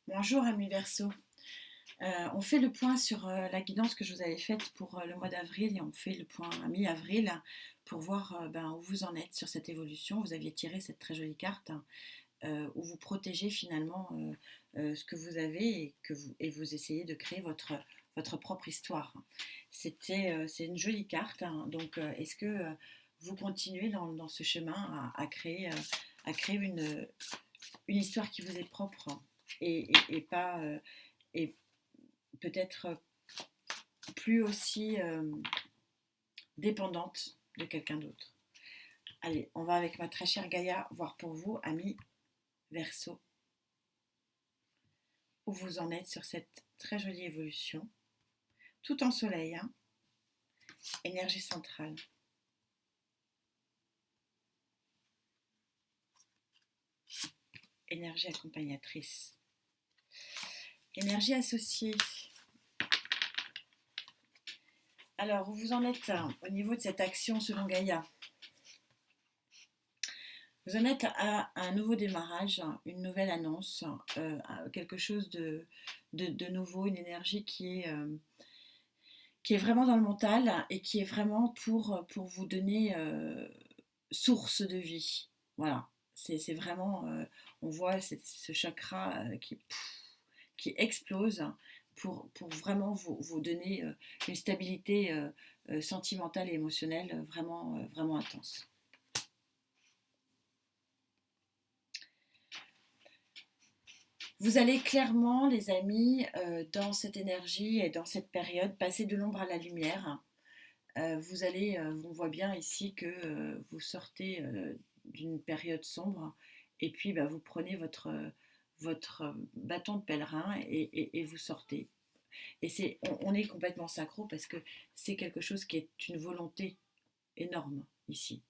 Bonjour ami Verseau. On fait le point sur la guidance que je vous avais faite pour le mois d'avril et on fait le point à mi-avril pour voir où vous en êtes sur cette évolution. Vous aviez tiré cette très jolie carte où vous protégez finalement ce que vous avez et vous essayez de créer votre propre histoire. C'est une jolie carte, hein. Donc est-ce que vous continuez dans ce chemin à créer une histoire qui vous est propre et pas et peut-être plus aussi dépendante de quelqu'un d'autre. Allez, on va avec ma très chère Gaïa voir pour vous, amis Verseau, où vous en êtes sur cette très jolie évolution, tout en soleil, hein, énergie centrale, énergie accompagnatrice, énergie associée. Alors, où vous en êtes au niveau de cette action selon Gaïa? Vous en êtes à un nouveau démarrage, une nouvelle annonce, quelque chose de nouveau, une énergie qui est vraiment dans le mental et qui est vraiment pour vous donner source de vie. Voilà, c'est vraiment, on voit ce chakra qui explose pour vraiment vous donner une stabilité sentimentale et émotionnelle vraiment intense. Vous allez clairement, les amis, dans cette énergie et dans cette période, passer de l'ombre à la lumière. On voit bien ici que vous sortez d'une période sombre et puis vous prenez votre bâton de pèlerin et vous sortez. Et on est complètement synchro parce que c'est quelque chose qui est une volonté énorme ici.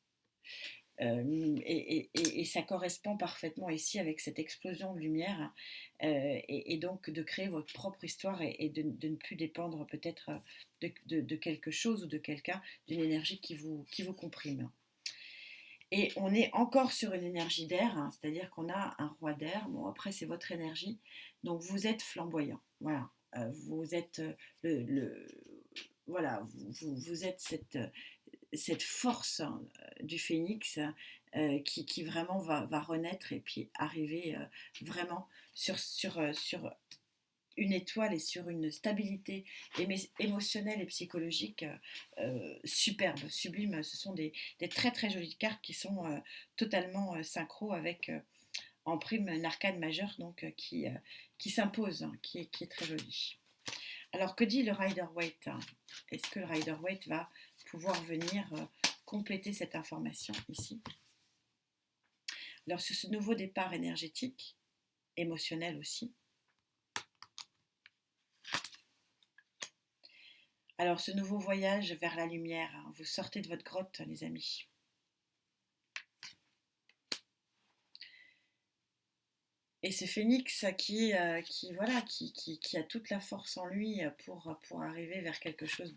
Et ça correspond parfaitement ici avec cette explosion de lumière et donc de créer votre propre histoire et de ne plus dépendre peut-être de quelque chose ou de quelqu'un, d'une énergie qui vous comprime. Et on est encore sur une énergie d'air, hein, c'est-à-dire qu'on a un roi d'air. Bon, après, c'est votre énergie. Donc, vous êtes flamboyant. Voilà. Vous êtes voilà, vous êtes cette force du phénix qui vraiment va renaître et puis arriver vraiment sur une étoile et sur une stabilité émotionnelle et psychologique superbe, sublime. Ce sont des très très jolies cartes qui sont totalement synchro avec en prime un arcane majeur donc qui s'impose, hein, qui est très jolie. Alors que dit le Rider-Waite? Est-ce que le Rider-Waite va pouvoir venir compléter cette information ici? Alors sur ce nouveau départ énergétique, émotionnel aussi, alors ce nouveau voyage vers la lumière, hein, vous sortez de votre grotte les amis. Et ce phénix qui a toute la force en lui pour arriver vers quelque chose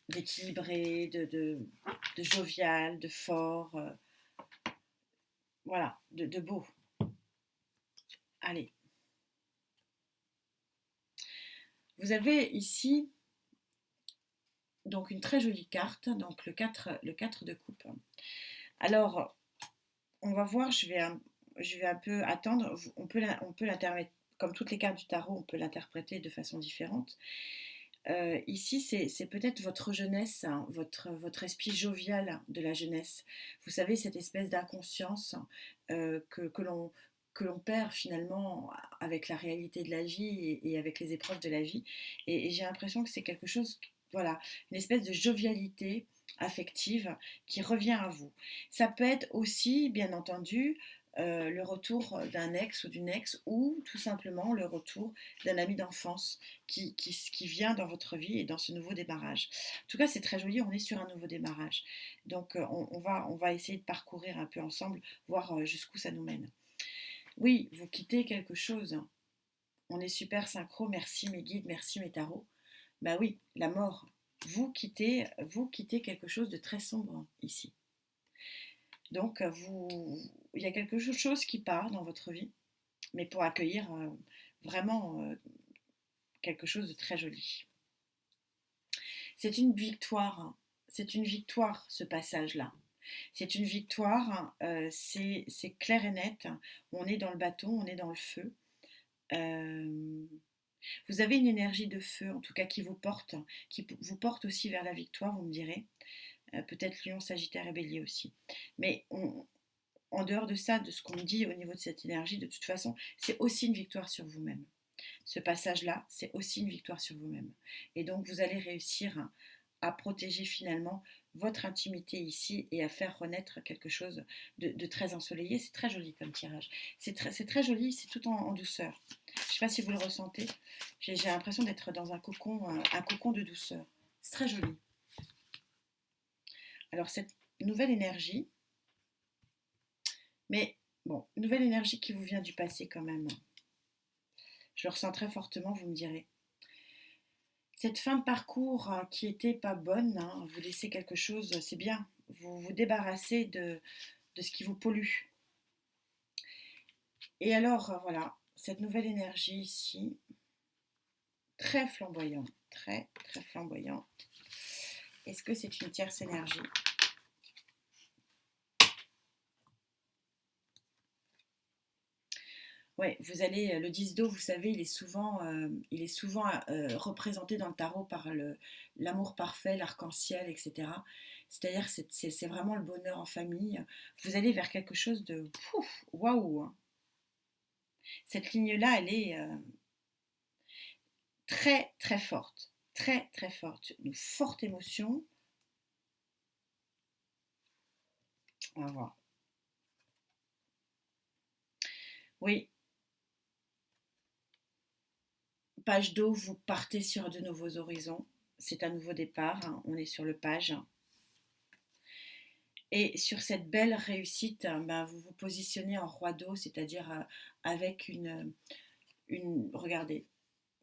d'équilibré, de jovial, de fort, voilà, de beau. Allez. Vous avez ici donc une très jolie carte, donc le 4 de coupe. Alors, on va voir, je vais un peu attendre, on peut l'interpréter, comme toutes les cartes du tarot, on peut l'interpréter de façon différente. Ici, c'est peut-être votre jeunesse, hein, votre esprit jovial de la jeunesse. Vous savez, cette espèce d'inconscience que l'on perd finalement avec la réalité de la vie et avec les épreuves de la vie. Et j'ai l'impression que c'est quelque chose, voilà, une espèce de jovialité affective qui revient à vous. Ça peut être aussi, bien entendu, le retour d'un ex ou d'une ex ou tout simplement le retour d'un ami d'enfance qui vient dans votre vie et dans ce nouveau démarrage. En tout cas, c'est très joli, on est sur un nouveau démarrage. Donc, on va essayer de parcourir un peu ensemble, voir jusqu'où ça nous mène. Oui, vous quittez quelque chose. On est super synchro, merci mes guides, merci mes tarots. Bah oui, la mort. Vous quittez quelque chose de très sombre ici. Donc, il y a quelque chose qui part dans votre vie. mais pour accueillir vraiment quelque chose de très joli. C'est une victoire, hein. C'est une victoire ce passage-là. C'est une victoire, c'est clair et net. On est dans le bâton, on est dans le feu. Euh, vous avez une énergie de feu, en tout cas, qui vous porte aussi vers la victoire, vous me direz. Peut-être Lion, Sagittaire et Bélier aussi. Mais en dehors de ça, de ce qu'on me dit au niveau de cette énergie, de toute façon, c'est aussi une victoire sur vous-même. Ce passage-là, c'est aussi une victoire sur vous-même. Et donc, vous allez réussir à protéger finalement votre intimité ici et à faire renaître quelque chose de très ensoleillé. C'est très joli comme tirage. C'est très joli, c'est tout en douceur. Je ne sais pas si vous le ressentez. J'ai l'impression d'être dans un cocon de douceur. C'est très joli. Alors cette nouvelle énergie, mais bon, nouvelle énergie qui vous vient du passé quand même. Je le ressens très fortement, vous me direz. Cette fin de parcours qui était pas bonne, hein, vous laissez quelque chose, c'est bien. Vous vous débarrassez de ce qui vous pollue. Et alors, voilà, cette nouvelle énergie ici, très flamboyante, très, très flamboyante. Est-ce que c'est une tierce énergie? Ouais, vous allez, le 10 d'eau, vous savez, il est souvent représenté dans le tarot par l'amour parfait, l'arc-en-ciel, etc. C'est-à-dire que c'est vraiment le bonheur en famille. Vous allez vers quelque chose de waouh, hein. Cette ligne-là, elle est très très forte, très très forte, une forte émotion. On va voir. Oui, page d'eau, vous partez sur de nouveaux horizons. C'est un nouveau départ, hein, on est sur le page. Et sur cette belle réussite, ben, vous vous positionnez en roi d'eau, c'est-à-dire avec regardez,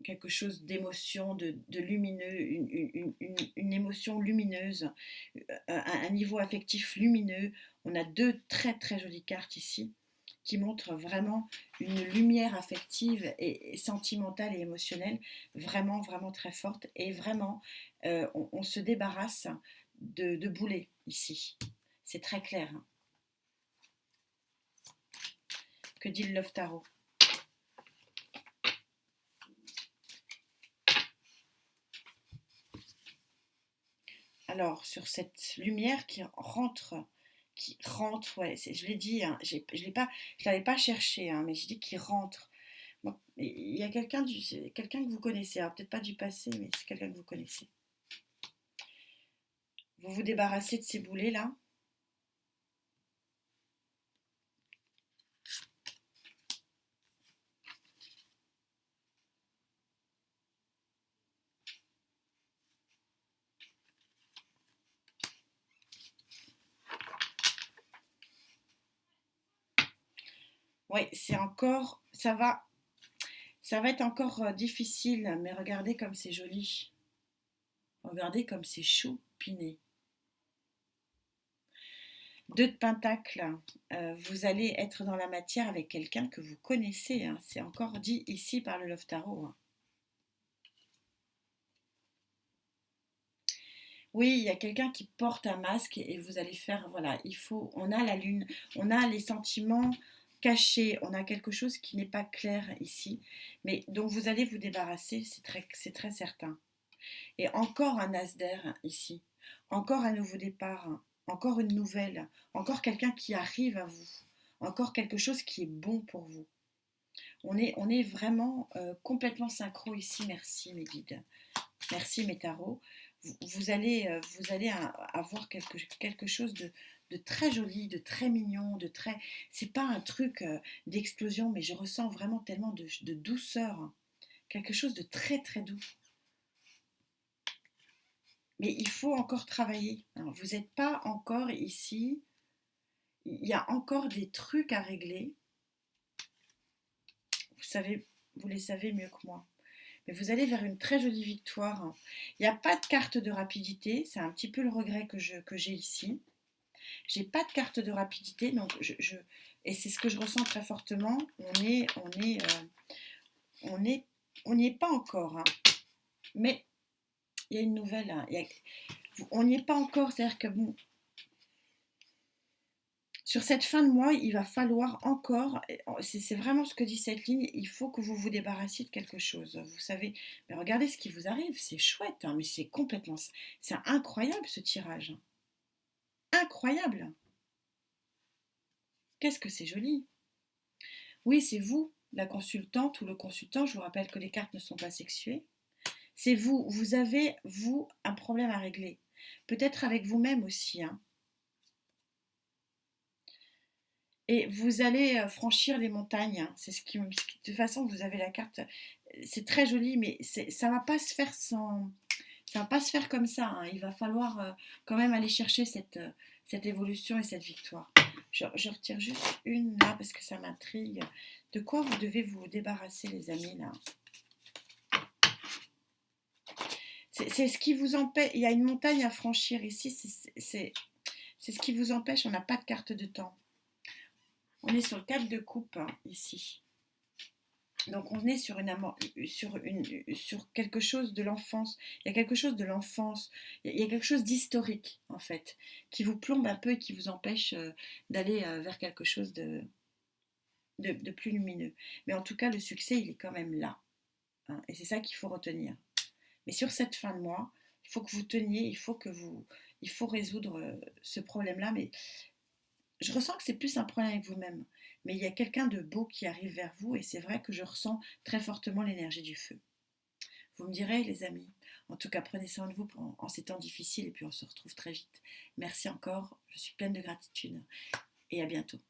quelque chose d'émotion, de lumineux, une émotion lumineuse, un niveau affectif lumineux. On a deux très très jolies cartes ici qui montrent vraiment une lumière affective et sentimentale et émotionnelle vraiment vraiment très forte. Et vraiment, on se débarrasse de boulets ici. C'est très clair, hein. Que dit le Love Tarot? Alors, sur cette lumière qui rentre, ouais, je l'ai dit, hein, je l'avais pas cherché, hein, mais je dis qu'il rentre. Bon, il y a quelqu'un que vous connaissez, alors peut-être pas du passé, mais c'est quelqu'un que vous connaissez. Vous vous débarrassez de ces boulets là. Oui, ça va être encore difficile, mais regardez comme c'est joli. Regardez comme c'est choupiné. Deux de pentacles, vous allez être dans la matière avec quelqu'un que vous connaissez, hein. C'est encore dit ici par le Love Tarot, hein. Oui, il y a quelqu'un qui porte un masque et vous allez faire, voilà, on a la lune, on a les sentiments cachés, on a quelque chose qui n'est pas clair ici, mais dont vous allez vous débarrasser, c'est très certain. Et encore un as d'air ici, encore un nouveau départ, encore une nouvelle, encore quelqu'un qui arrive à vous, encore quelque chose qui est bon pour vous. On est vraiment complètement synchro ici, merci mes guides, merci mes tarots. Vous allez avoir quelque chose de très joli, de très mignon, de très. C'est pas un truc d'explosion, mais je ressens vraiment tellement de douceur, hein. Quelque chose de très très doux. Mais il faut encore travailler, hein. Vous n'êtes pas encore ici. Il y a encore des trucs à régler. Vous savez, vous les savez mieux que moi. Mais vous allez vers une très jolie victoire. Il n'y a pas de carte de rapidité, c'est un petit peu le regret que j'ai ici. J'ai pas de carte de rapidité, donc et c'est ce que je ressens très fortement. On est, on n'y est pas encore, hein. Mais il y a une nouvelle, hein. On n'y est pas encore, c'est-à-dire que bon, sur cette fin de mois, il va falloir encore, c'est vraiment ce que dit cette ligne, il faut que vous vous débarrassiez de quelque chose. Vous savez, mais regardez ce qui vous arrive, c'est chouette, hein, mais c'est incroyable ce tirage. Incroyable. Qu'est-ce que c'est joli. Oui, c'est vous, la consultante ou le consultant, je vous rappelle que les cartes ne sont pas sexuées. C'est vous, vous avez, vous, un problème à régler. Peut-être avec vous-même aussi, hein. Et vous allez franchir les montagnes, hein. C'est de toute façon, vous avez la carte. C'est très joli, mais ça va pas se faire ça va pas se faire comme ça, hein. Il va falloir quand même aller chercher cette évolution et cette victoire. Je retire juste une là parce que ça m'intrigue. De quoi vous devez vous débarrasser, les amis, là? C'est ce qui vous empêche. Il y a une montagne à franchir ici. C'est ce qui vous empêche. On n'a pas de carte de temps. On est sur le 4 de coupe, hein, ici. Donc on est sur quelque chose de l'enfance. Il y a quelque chose de l'enfance. Il y a quelque chose d'historique, en fait, qui vous plombe un peu et qui vous empêche d'aller vers quelque chose de plus lumineux. Mais en tout cas, le succès, il est quand même là, hein, et c'est ça qu'il faut retenir. Mais sur cette fin de mois, il faut que vous teniez, il faut résoudre ce problème-là. Mais je ressens que c'est plus un problème avec vous-même. Mais il y a quelqu'un de beau qui arrive vers vous et c'est vrai que je ressens très fortement l'énergie du feu. Vous me direz, les amis. En tout cas, prenez soin de vous en ces temps difficiles et puis on se retrouve très vite. Merci encore, je suis pleine de gratitude et à bientôt.